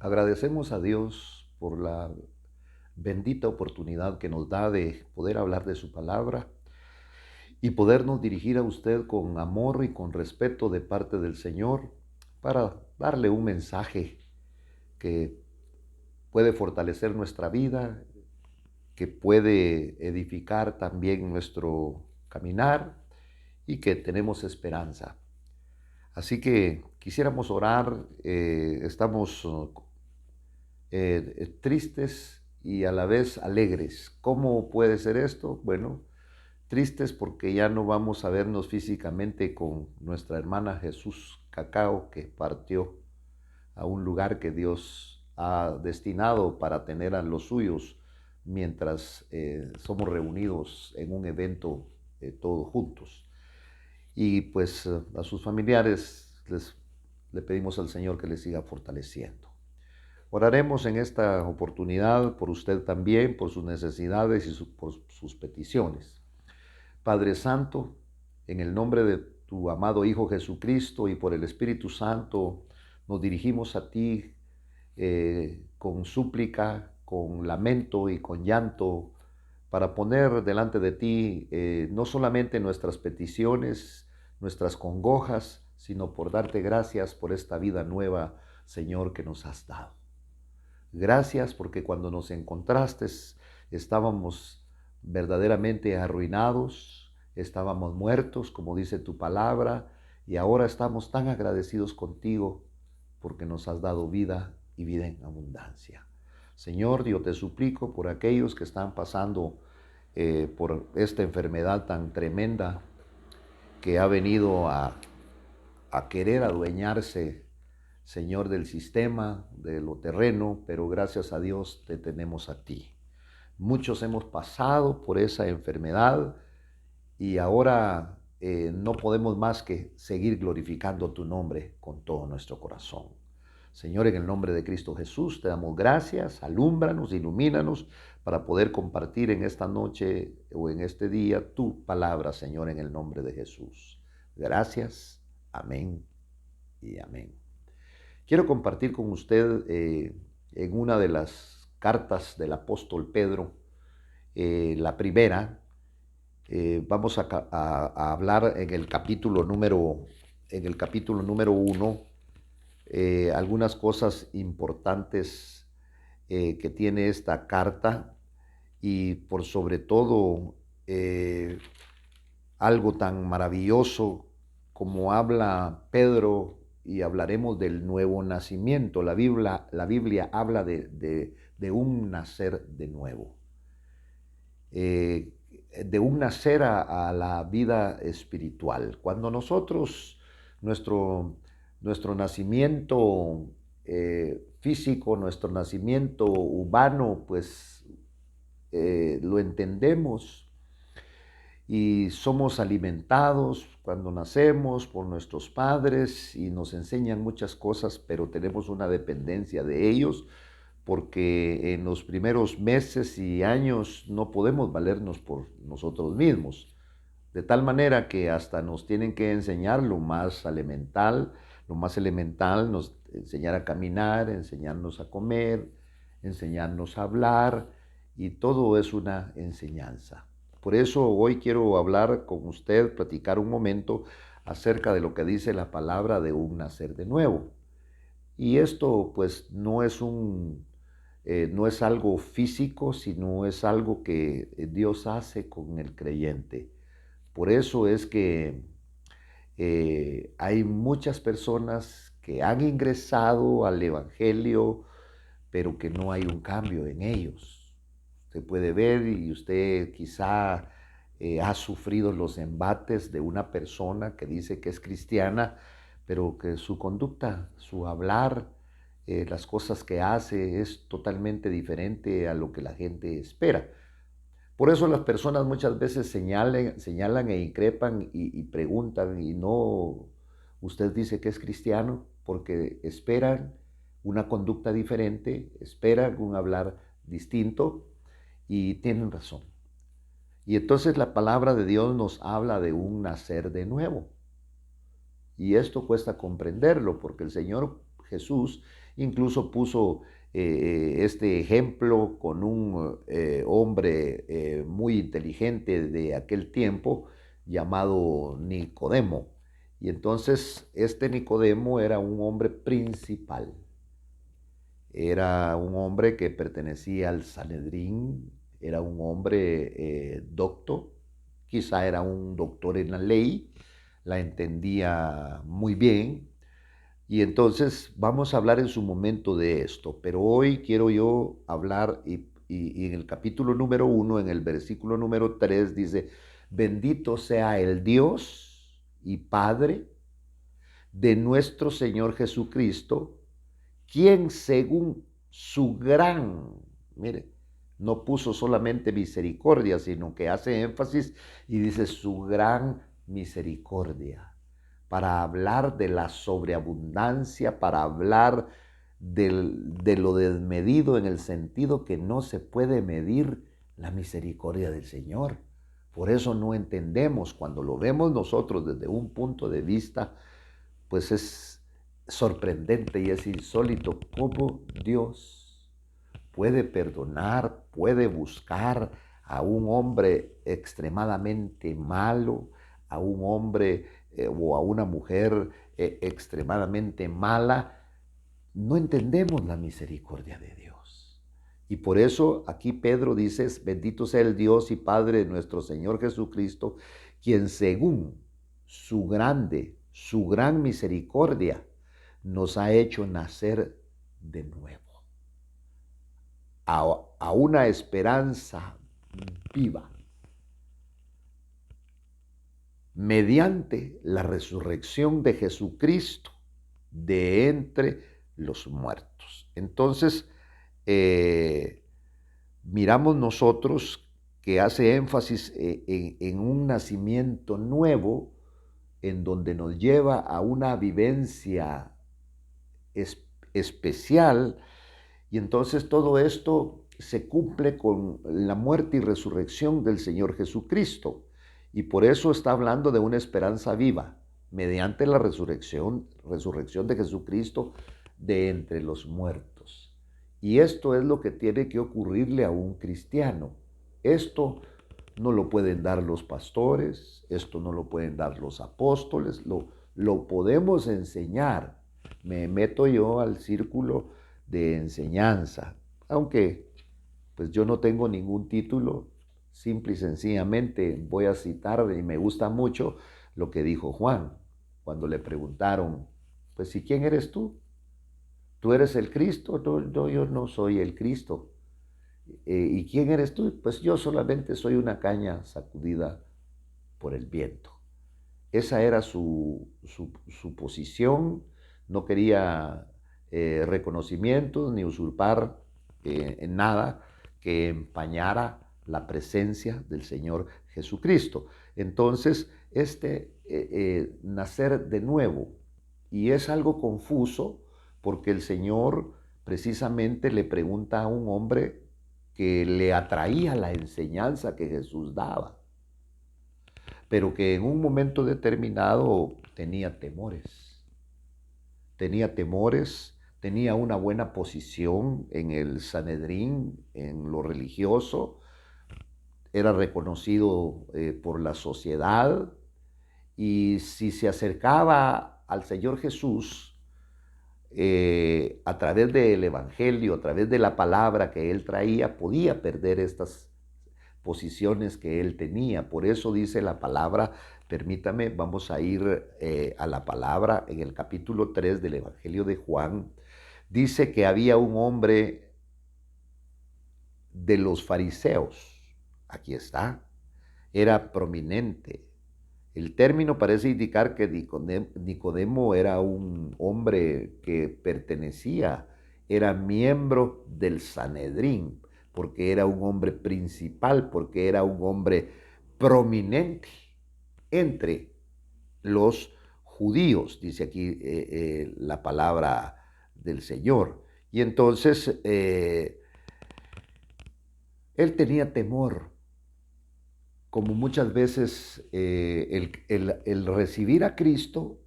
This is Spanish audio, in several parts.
Agradecemos a Dios por la bendita oportunidad que nos da de poder hablar de su palabra y podernos dirigir a usted con amor y con respeto de parte del Señor para darle un mensaje que puede fortalecer nuestra vida, que puede edificar también nuestro caminar y que tenemos esperanza. Así que quisiéramos orar, estamos tristes y a la vez alegres. ¿Cómo puede ser esto? Bueno, tristes porque ya no vamos a vernos físicamente con nuestra hermana Jesús Cacao, que partió a un lugar que Dios ha destinado para tener a los suyos mientras somos reunidos en un evento todos juntos. Y pues a sus familiares le pedimos al Señor que les siga fortaleciendo. Oraremos en esta oportunidad por usted también, por sus necesidades y por sus peticiones. Padre Santo, en el nombre de tu amado Hijo Jesucristo y por el Espíritu Santo, nos dirigimos a ti con súplica, con lamento y con llanto, para poner delante de ti no solamente nuestras peticiones, nuestras congojas, sino por darte gracias por esta vida nueva, Señor, que nos has dado. Gracias porque cuando nos encontraste estábamos verdaderamente arruinados, estábamos muertos, como dice tu palabra, y ahora estamos tan agradecidos contigo porque nos has dado vida y vida en abundancia. Señor, yo te suplico por aquellos que están pasando por esta enfermedad tan tremenda que ha venido a querer adueñarse, Señor, del sistema, de lo terreno, pero gracias a Dios te tenemos a ti. Muchos hemos pasado por esa enfermedad y ahora no podemos más que seguir glorificando tu nombre con todo nuestro corazón. Señor, en el nombre de Cristo Jesús, te damos gracias, alúmbranos, ilumínanos para poder compartir en esta noche o en este día tu palabra, Señor, en el nombre de Jesús. Gracias, amén y amén. Quiero compartir con usted en una de las cartas del apóstol Pedro, la primera. Vamos a hablar en el capítulo número 1, algunas cosas importantes que tiene esta carta y por sobre todo algo tan maravilloso como habla Pedro, y hablaremos del nuevo nacimiento. La Biblia habla de un nacer de nuevo, eh, de un nacer a la vida espiritual. Cuando nosotros, nuestro, nuestro nacimiento físico, nuestro nacimiento humano, pues lo entendemos y somos alimentados cuando nacemos por nuestros padres y nos enseñan muchas cosas, pero tenemos una dependencia de ellos porque en los primeros meses y años no podemos valernos por nosotros mismos. De tal manera que hasta nos tienen que enseñar lo más elemental, nos enseñar a caminar, enseñarnos a comer, enseñarnos a hablar, y todo es una enseñanza. Por eso hoy quiero hablar con usted, platicar un momento acerca de lo que dice la palabra de un nacer de nuevo. Y esto pues no es algo físico, sino es algo que Dios hace con el creyente. Por eso es que hay muchas personas que han ingresado al Evangelio, pero que no hay un cambio en ellos. Usted puede ver y usted quizá ha sufrido los embates de una persona que dice que es cristiana, pero que su conducta, su hablar, las cosas que hace es totalmente diferente a lo que la gente espera. Por eso las personas muchas veces señalan e increpan y preguntan, y no, usted dice que es cristiano porque esperan una conducta diferente, esperan un hablar distinto, y tienen razón. Y entonces la palabra de Dios nos habla de un nacer de nuevo. Y esto cuesta comprenderlo porque el Señor Jesús incluso puso este ejemplo con un hombre muy inteligente de aquel tiempo llamado Nicodemo. Y entonces este Nicodemo era un hombre principal. Era un hombre que pertenecía al Sanedrín, era un hombre docto, quizá era un doctor en la ley, la entendía muy bien. Y entonces vamos a hablar en su momento de esto, pero hoy quiero yo hablar y en el capítulo número 1, en el versículo número 3 dice, bendito sea el Dios y Padre de nuestro Señor Jesucristo, quien según su gran, mire, no puso solamente misericordia, sino que hace énfasis y dice su gran misericordia, para hablar de la sobreabundancia, para hablar de lo desmedido en el sentido que no se puede medir la misericordia del Señor. Por eso no entendemos, cuando lo vemos nosotros desde un punto de vista, pues es sorprendente y es insólito cómo Dios puede perdonar, puede buscar a un hombre extremadamente malo, a un hombre o a una mujer extremadamente mala. No entendemos la misericordia de Dios. Y por eso aquí Pedro dice, bendito sea el Dios y Padre de nuestro Señor Jesucristo, quien según su gran misericordia, nos ha hecho nacer de nuevo a una esperanza viva mediante la resurrección de Jesucristo de entre los muertos. Entonces, miramos nosotros que hace énfasis en un nacimiento nuevo en donde nos lleva a una vivencia especial, y entonces todo esto se cumple con la muerte y resurrección del Señor Jesucristo. Y por eso está hablando de una esperanza viva, mediante la resurrección de Jesucristo de entre los muertos. Y esto es lo que tiene que ocurrirle a un cristiano. Esto no lo pueden dar los pastores, esto no lo pueden dar los apóstoles, lo podemos enseñar. Me meto yo al círculo de enseñanza, aunque pues yo no tengo ningún título, simple y sencillamente voy a citar, y me gusta mucho lo que dijo Juan, cuando le preguntaron, pues ¿y quién eres tú? ¿Tú eres el Cristo? No, no, yo no soy el Cristo. ¿Y quién eres tú? Pues yo solamente soy una caña sacudida por el viento. Esa era su posición, no quería reconocimientos ni usurpar en nada que empañara la presencia del Señor Jesucristo. Entonces, nacer de nuevo, y es algo confuso porque el Señor precisamente le pregunta a un hombre que le atraía la enseñanza que Jesús daba, pero que en un momento determinado tenía temores, tenía una buena posición en el Sanedrín, en lo religioso, era reconocido por la sociedad, y si se acercaba al Señor Jesús a través del Evangelio, a través de la palabra que él traía, podía perder estas posiciones que él tenía. Por eso dice la palabra, permítame, vamos a ir a la palabra en el capítulo 3 del Evangelio de Juan. Dice que había un hombre de los fariseos, aquí está, era prominente. El término parece indicar que Nicodemo era un hombre que era miembro del Sanedrín, porque era un hombre principal, porque era un hombre prominente entre los judíos, dice aquí la palabra del Señor. Y entonces él tenía temor, como muchas veces el recibir a Cristo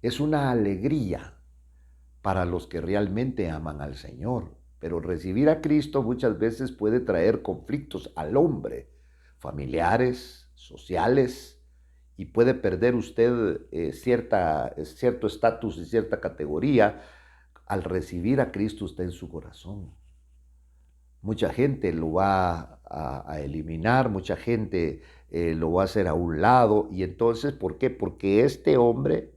es una alegría para los que realmente aman al Señor. Pero recibir a Cristo muchas veces puede traer conflictos al hombre, familiares, sociales, y puede perder usted cierto estatus y cierta categoría al recibir a Cristo usted en su corazón. Mucha gente lo va a eliminar, mucha gente lo va a hacer a un lado. Y entonces, ¿por qué? Porque este hombre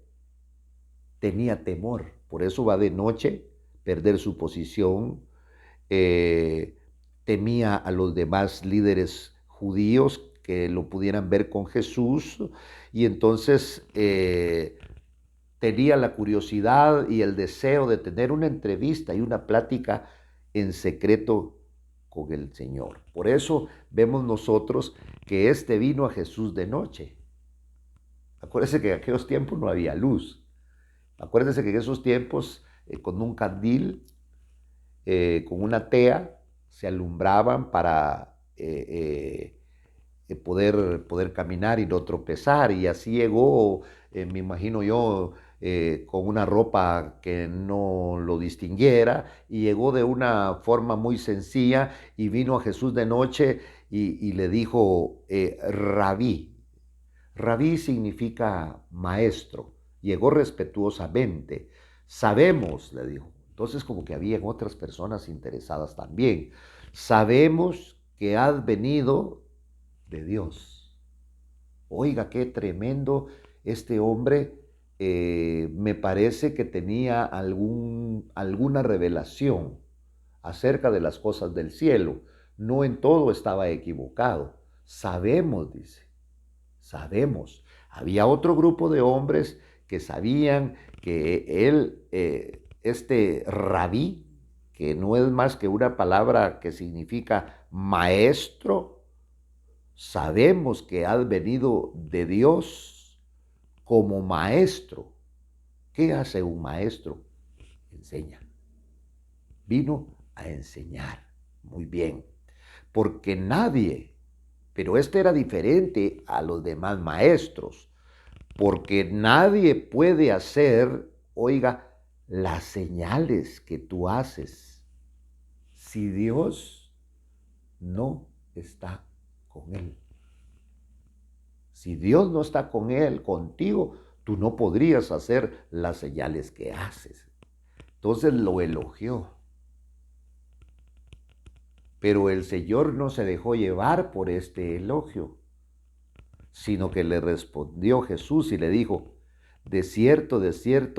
tenía temor. Por eso va de noche, perder su posición. eh, Temía a los demás líderes judíos que lo pudieran ver con Jesús. Y entonces tenía la curiosidad y el deseo de tener una entrevista y una plática en secreto con el Señor. Por eso vemos nosotros que este vino a Jesús de noche. Acuérdense que en aquellos tiempos no había luz. Acuérdense que en esos tiempos con un candil, con una tea, se alumbraban para poder caminar y no tropezar. Y así llegó, me imagino yo, con una ropa que no lo distinguiera, y llegó de una forma muy sencilla y vino a Jesús de noche y le dijo, Rabí. Rabí significa maestro. Llegó respetuosamente. Sabemos, le dijo. Entonces como que había otras personas interesadas también. Sabemos que has venido de Dios. Oiga, qué tremendo este hombre. Me parece que tenía alguna revelación acerca de las cosas del cielo. No en todo estaba equivocado. Sabemos, dice, sabemos. Había otro grupo de hombres que sabían que él, este rabí, que no es más que una palabra que significa maestro, sabemos que has venido de Dios como maestro. ¿Qué hace un maestro? Enseña. Vino a enseñar. Muy bien. Porque nadie, pero este era diferente a los demás maestros, porque nadie puede hacer, oiga, las señales que tú haces si Dios no está con él. Si Dios no está con él, contigo, tú no podrías hacer las señales que haces. Entonces lo elogió. Pero el Señor no se dejó llevar por este elogio, sino que le respondió Jesús y le dijo, de cierto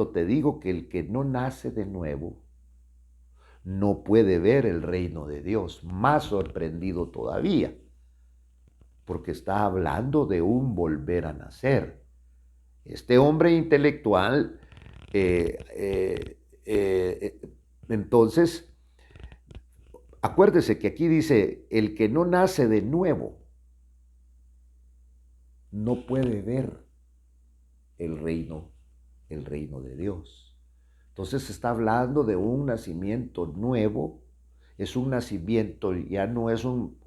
te digo que el que no nace de nuevo no puede ver el reino de Dios. Más sorprendido todavía, porque está hablando de un volver a nacer. Este hombre intelectual, entonces, acuérdese que aquí dice, el que no nace de nuevo no puede ver el reino de Dios. Entonces se está hablando de un nacimiento nuevo, es un nacimiento, ya no es un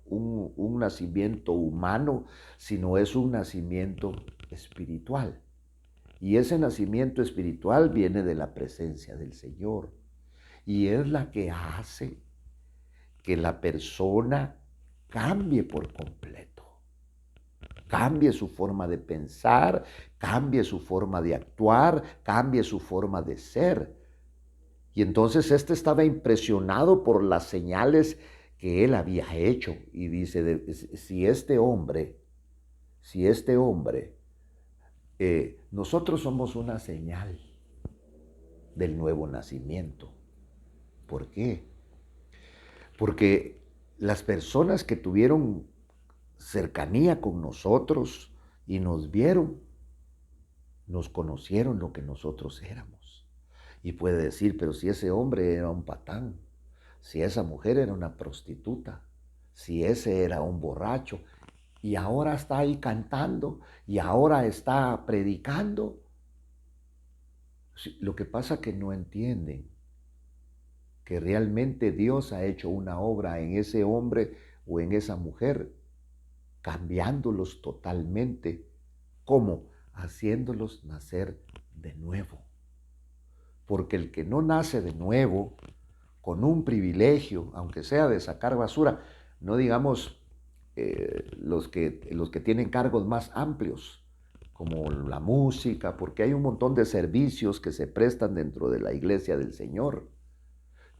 nacimiento humano, sino es un nacimiento espiritual. Y ese nacimiento espiritual viene de la presencia del Señor. Y es la que hace que la persona cambie por completo. Cambie su forma de pensar, cambie su forma de actuar, cambie su forma de ser. Y entonces este estaba impresionado por las señales que él había hecho. Y dice, si este hombre, nosotros somos una señal del nuevo nacimiento. ¿Por qué? Porque las personas que tuvieron cercanía con nosotros y nos vieron, nos conocieron lo que nosotros éramos. Y puede decir, pero si ese hombre era un patán, si esa mujer era una prostituta, si ese era un borracho, y ahora está ahí cantando, y ahora está predicando. Lo que pasa es que no entienden que realmente Dios ha hecho una obra en ese hombre o en esa mujer, cambiándolos totalmente. ¿Cómo? Haciéndolos nacer de nuevo. porque el que no nace de nuevo, con un privilegio, aunque sea de sacar basura, no digamos los que tienen cargos más amplios, como la música, porque hay un montón de servicios que se prestan dentro de la iglesia del Señor.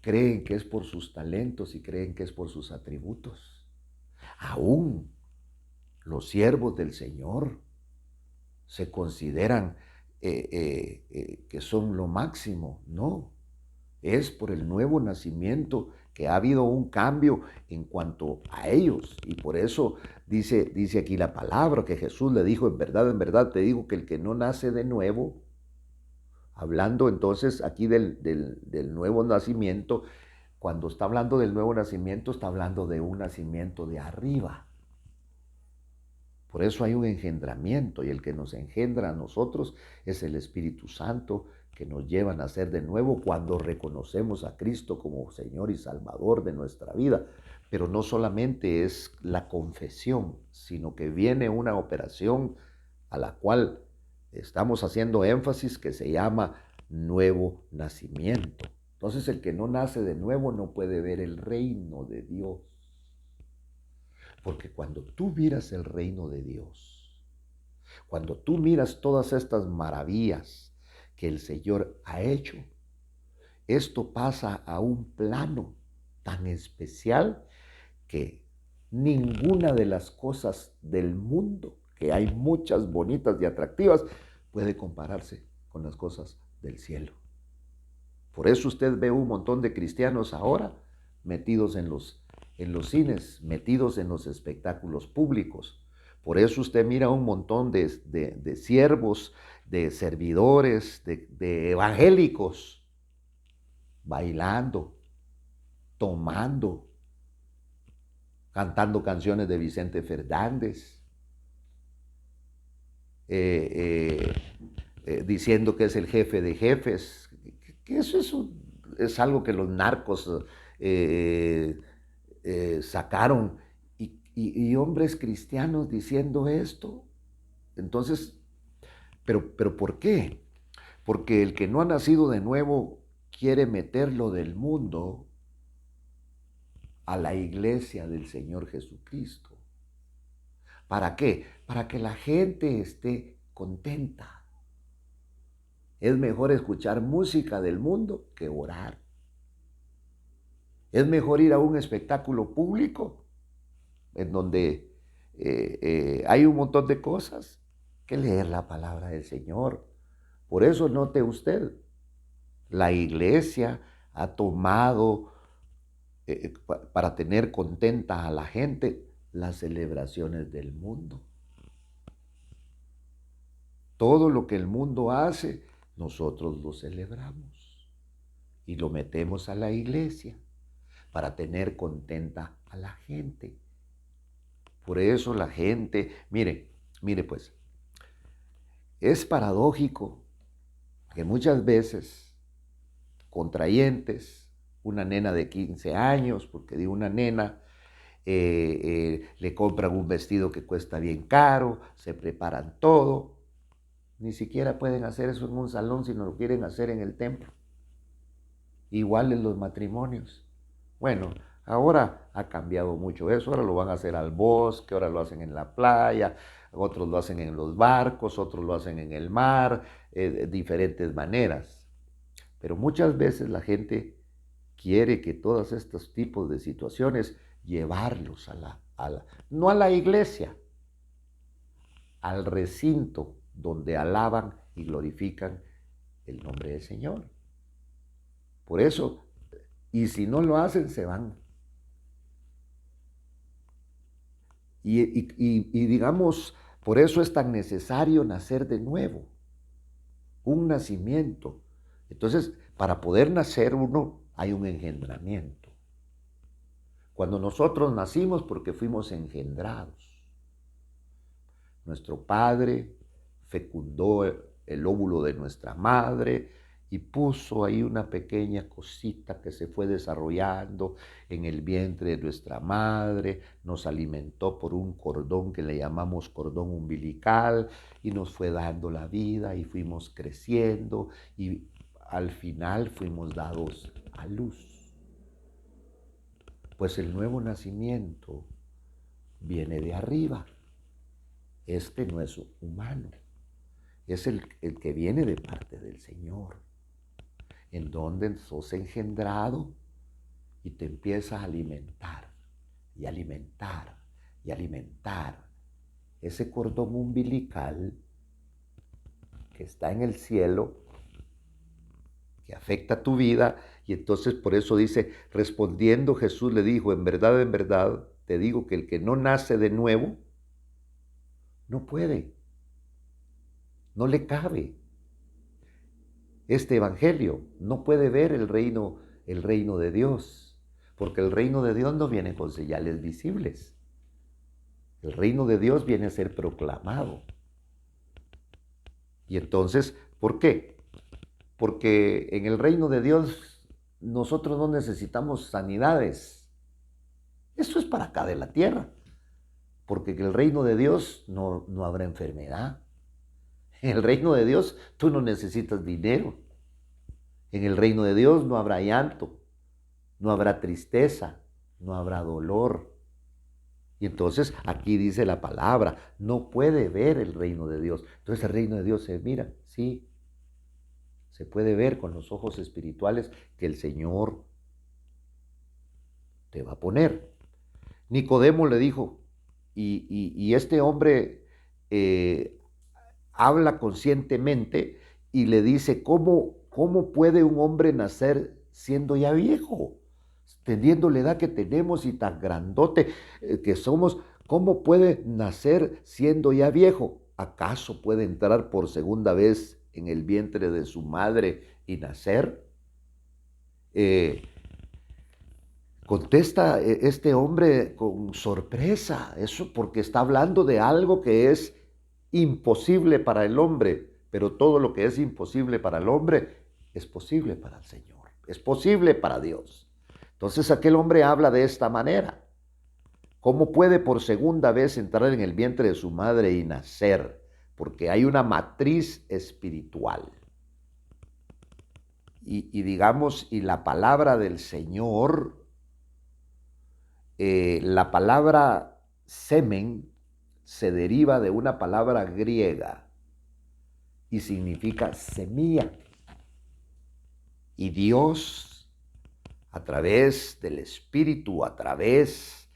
Creen que es por sus talentos y creen que es por sus atributos. Aún los siervos del Señor se consideran que son lo máximo. No, es por el nuevo nacimiento que ha habido un cambio en cuanto a ellos. Y por eso dice aquí la palabra que Jesús le dijo, en verdad te digo que el que no nace de nuevo, hablando entonces aquí del nuevo nacimiento, cuando está hablando del nuevo nacimiento, está hablando de un nacimiento de arriba. Por eso hay un engendramiento y el que nos engendra a nosotros es el Espíritu Santo que nos lleva a nacer de nuevo cuando reconocemos a Cristo como Señor y Salvador de nuestra vida. Pero no solamente es la confesión, sino que viene una operación a la cual estamos haciendo énfasis que se llama nuevo nacimiento. Entonces el que no nace de nuevo no puede ver el reino de Dios. Porque cuando tú miras el reino de Dios, cuando tú miras todas estas maravillas que el Señor ha hecho, esto pasa a un plano tan especial que ninguna de las cosas del mundo, que hay muchas bonitas y atractivas, puede compararse con las cosas del cielo. Por eso usted ve un montón de cristianos ahora metidos en los cines, metidos en los espectáculos públicos. Por eso usted mira un montón de siervos, de servidores, de evangélicos, bailando, tomando, cantando canciones de Vicente Fernández, diciendo que es el jefe de jefes, que eso es algo que los narcos sacaron y hombres cristianos diciendo esto. Entonces, pero ¿por qué? Porque el que no ha nacido de nuevo quiere meterlo del mundo a la iglesia del Señor Jesucristo. ¿Para qué? Para que la gente esté contenta. Es mejor escuchar música del mundo que orar. Es mejor ir a un espectáculo público en donde hay un montón de cosas que leer la palabra del Señor. Por eso note usted, la iglesia ha tomado para tener contenta a la gente las celebraciones del mundo. Todo lo que el mundo hace, nosotros lo celebramos y lo metemos a la iglesia para tener contenta a la gente. Por eso la gente, mire pues, es paradójico que muchas veces contrayentes, una nena de 15 años, porque digo una nena, le compran un vestido que cuesta bien caro, se preparan todo, ni siquiera pueden hacer eso en un salón, sino lo quieren hacer en el templo. Igual en los matrimonios. Bueno, ahora ha cambiado mucho eso, ahora lo van a hacer al bosque, ahora lo hacen en la playa, otros lo hacen en los barcos, otros lo hacen en el mar, de diferentes maneras. Pero muchas veces la gente quiere que todos estos tipos de situaciones llevarlos no a la iglesia, al recinto donde alaban y glorifican el nombre del Señor. Por eso, y si no lo hacen, se van. Y digamos, por eso es tan necesario nacer de nuevo, un nacimiento. Entonces, para poder nacer uno, hay un engendramiento. Cuando nosotros nacimos, porque fuimos engendrados. Nuestro padre fecundó el óvulo de nuestra madre y puso ahí una pequeña cosita que se fue desarrollando en el vientre de nuestra madre, nos alimentó por un cordón que le llamamos cordón umbilical y nos fue dando la vida y fuimos creciendo y al final fuimos dados a luz. Pues el nuevo nacimiento viene de arriba. Este no es humano, es el que viene de parte del Señor, en donde sos engendrado y te empieza a alimentar y alimentar y alimentar ese cordón umbilical que está en el cielo, que afecta tu vida. Y entonces por eso dice, respondiendo Jesús le dijo, en verdad, te digo que el que no nace de nuevo, no puede, no le cabe. Este evangelio no puede ver el reino de Dios, porque el reino de Dios no viene con señales visibles. El reino de Dios viene a ser proclamado. Y entonces, ¿por qué? Porque en el reino de Dios nosotros no necesitamos sanidades. Eso es para acá de la tierra. Porque en el reino de Dios no habrá enfermedad. En el reino de Dios tú no necesitas dinero. En el reino de Dios no habrá llanto, no habrá tristeza, no habrá dolor. Y entonces aquí dice la palabra, no puede ver el reino de Dios. Entonces el reino de Dios se mira, sí, se puede ver con los ojos espirituales que el Señor te va a poner. Nicodemo le dijo, y este hombre habla conscientemente y le dice, ¿cómo puede un hombre nacer siendo ya viejo? Teniendo la edad que tenemos y tan grandote que somos, ¿cómo puede nacer siendo ya viejo? ¿Acaso puede entrar por segunda vez en el vientre de su madre y nacer? Contesta este hombre con sorpresa, eso porque está hablando de algo que es imposible para el hombre, pero todo lo que es imposible para el hombre es posible para el Señor, es posible para Dios. Entonces aquel hombre habla de esta manera. ¿Cómo puede por segunda vez entrar en el vientre de su madre y nacer? Porque hay una matriz espiritual. Y digamos, y la palabra del Señor, la palabra semen se deriva de una palabra griega y significa semilla. Y Dios, a través del Espíritu, a través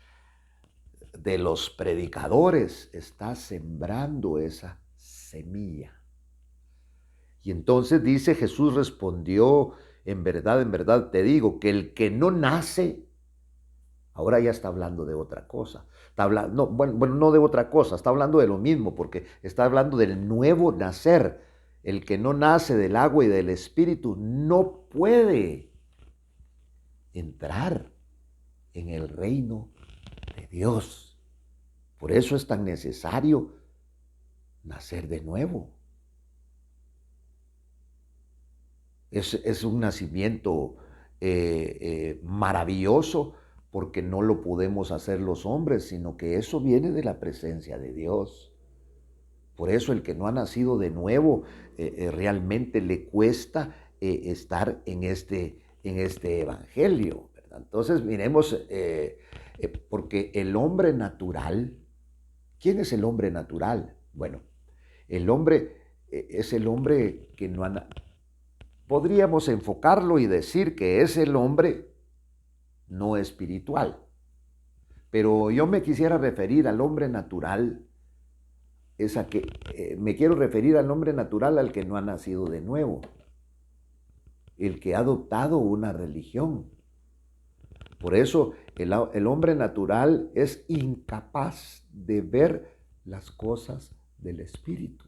de los predicadores, está sembrando esa semilla. Y entonces dice, Jesús respondió, en verdad te digo, que el que no nace, ahora ya está hablando de otra cosa. Está hablando, no de otra cosa, está hablando de lo mismo, porque está hablando del nuevo nacer. El que no nace del agua y del Espíritu no puede entrar en el reino de Dios. Por eso es tan necesario nacer de nuevo. Es un nacimiento maravilloso, porque no lo podemos hacer los hombres, sino que eso viene de la presencia de Dios. Por eso el que no ha nacido de nuevo realmente le cuesta estar en este evangelio, ¿verdad? Entonces miremos, porque el hombre natural, ¿quién es el hombre natural? Bueno, el hombre es el hombre que no ha... Podríamos enfocarlo y decir que es el hombre no espiritual. Pero yo me quisiera referir al hombre natural, me quiero referir al hombre natural al que no ha nacido de nuevo, el que ha adoptado una religión. Por eso el hombre natural es incapaz de ver las cosas del Espíritu.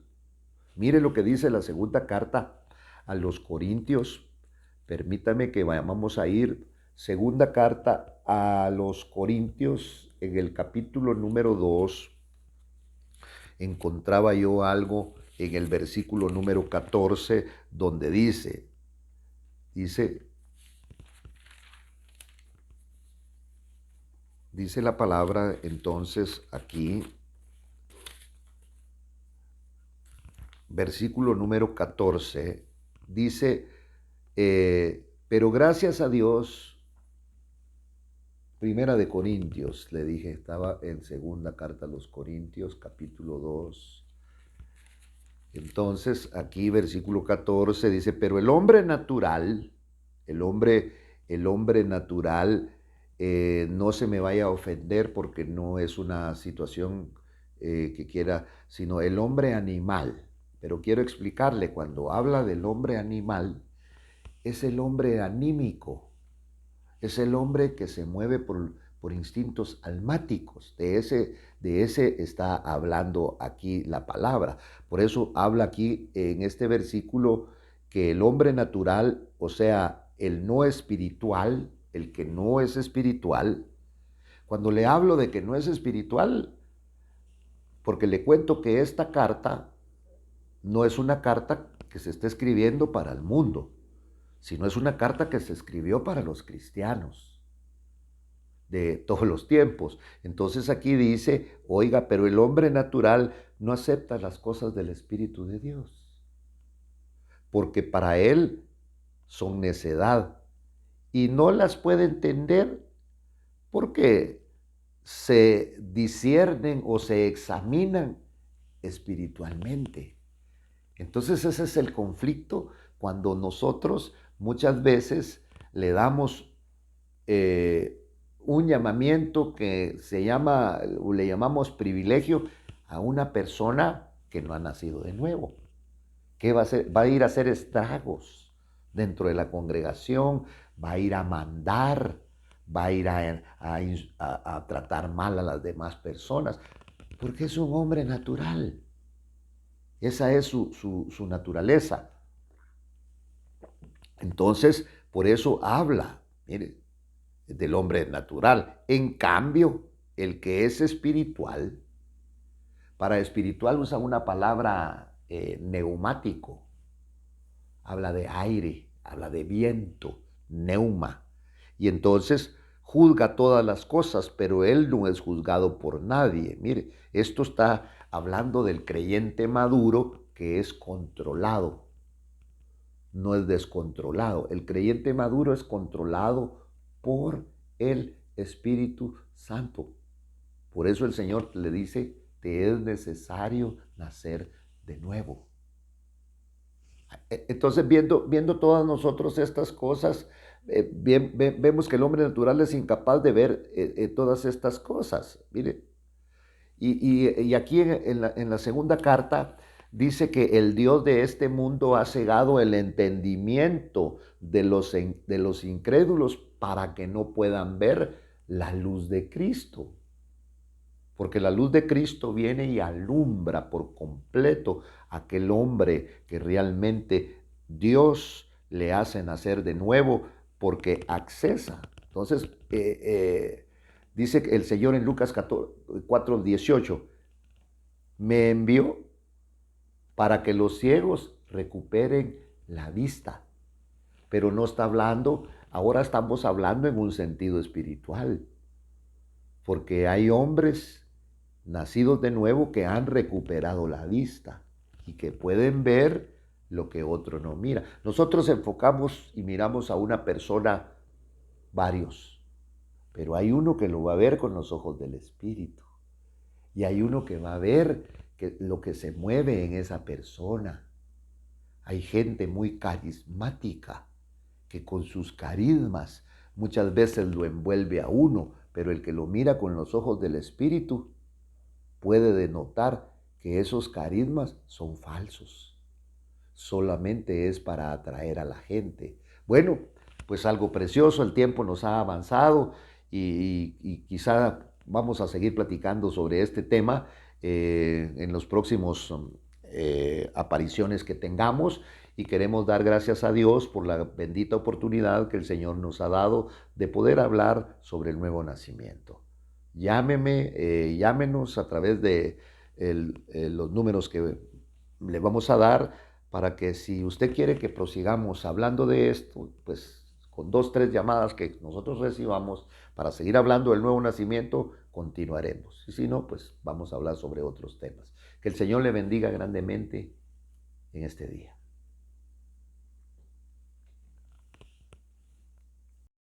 Mire lo que dice la segunda carta a los Corintios. Permítame que vamos a ir. Segunda carta a los Corintios, en el capítulo número 2, encontraba yo algo en el versículo número 14, donde dice la palabra entonces aquí, versículo número 14, dice, Pero gracias a Dios, Primera de Corintios, le dije, estaba en segunda carta a los Corintios, capítulo 2. Entonces, aquí versículo 14 dice, pero el hombre natural, el hombre, el hombre natural, no se me vaya a ofender porque no es una situación que quiera, sino el hombre animal. Pero quiero explicarle, cuando habla del hombre animal, es el hombre anímico, es el hombre que se mueve por instintos almáticos. De ese está hablando aquí la palabra. Por eso habla aquí en este versículo que el hombre natural, o sea, el no espiritual, el que no es espiritual, cuando le hablo de que no es espiritual, porque le cuento que esta carta no es una carta que se está escribiendo para el mundo, sino es una carta que se escribió para los cristianos de todos los tiempos. Entonces aquí dice, oiga, pero el hombre natural no acepta las cosas del Espíritu de Dios, porque para él son necedad y no las puede entender porque se disciernen o se examinan espiritualmente. Entonces ese es el conflicto cuando nosotros muchas veces le damos un llamamiento que se llama, o le llamamos privilegio a una persona que no ha nacido de nuevo, que va a hacer, va a ir a hacer estragos dentro de la congregación, va a ir a mandar, va a ir a tratar mal a las demás personas, porque es un hombre natural. Esa es su naturaleza. Entonces, por eso habla, mire, del hombre natural. En cambio, el que es espiritual, para espiritual usa una palabra neumático. Habla de aire, habla de viento, neuma. Y entonces juzga todas las cosas, pero él no es juzgado por nadie. Mire, esto está hablando del creyente maduro que es controlado, no es descontrolado. El creyente maduro es controlado por el Espíritu Santo. Por eso el Señor le dice, te es necesario nacer de nuevo. Entonces, viendo todas nosotros estas cosas, vemos que el hombre natural es incapaz de ver todas estas cosas. Mire, y aquí en la segunda carta dice que el Dios de este mundo ha cegado el entendimiento de los incrédulos para que no puedan ver la luz de Cristo. Porque la luz de Cristo viene y alumbra por completo a aquel hombre que realmente Dios le hace nacer de nuevo porque accesa. Entonces, dice el Señor en Lucas 4:18, me envió para que los ciegos recuperen la vista. Pero no está hablando, ahora estamos hablando en un sentido espiritual, porque hay hombres nacidos de nuevo que han recuperado la vista y que pueden ver lo que otro no mira. Nosotros enfocamos y miramos a una persona varios, pero hay uno que lo va a ver con los ojos del Espíritu y hay uno que va a ver lo que se mueve en esa persona. Hay gente muy carismática que con sus carismas muchas veces lo envuelve a uno, pero el que lo mira con los ojos del Espíritu puede denotar que esos carismas son falsos. Solamente es para atraer a la gente. Bueno, pues algo precioso, el tiempo nos ha avanzado y quizá vamos a seguir platicando sobre este tema en los próximos apariciones que tengamos y queremos dar gracias a Dios por la bendita oportunidad que el Señor nos ha dado de poder hablar sobre el nuevo nacimiento. Llámenos a través de los números que le vamos a dar para que si usted quiere que prosigamos hablando de esto, pues con 2, 3 llamadas que nosotros recibamos para seguir hablando del nuevo nacimiento, continuaremos. Y si no, pues vamos a hablar sobre otros temas. Que el Señor le bendiga grandemente en este día.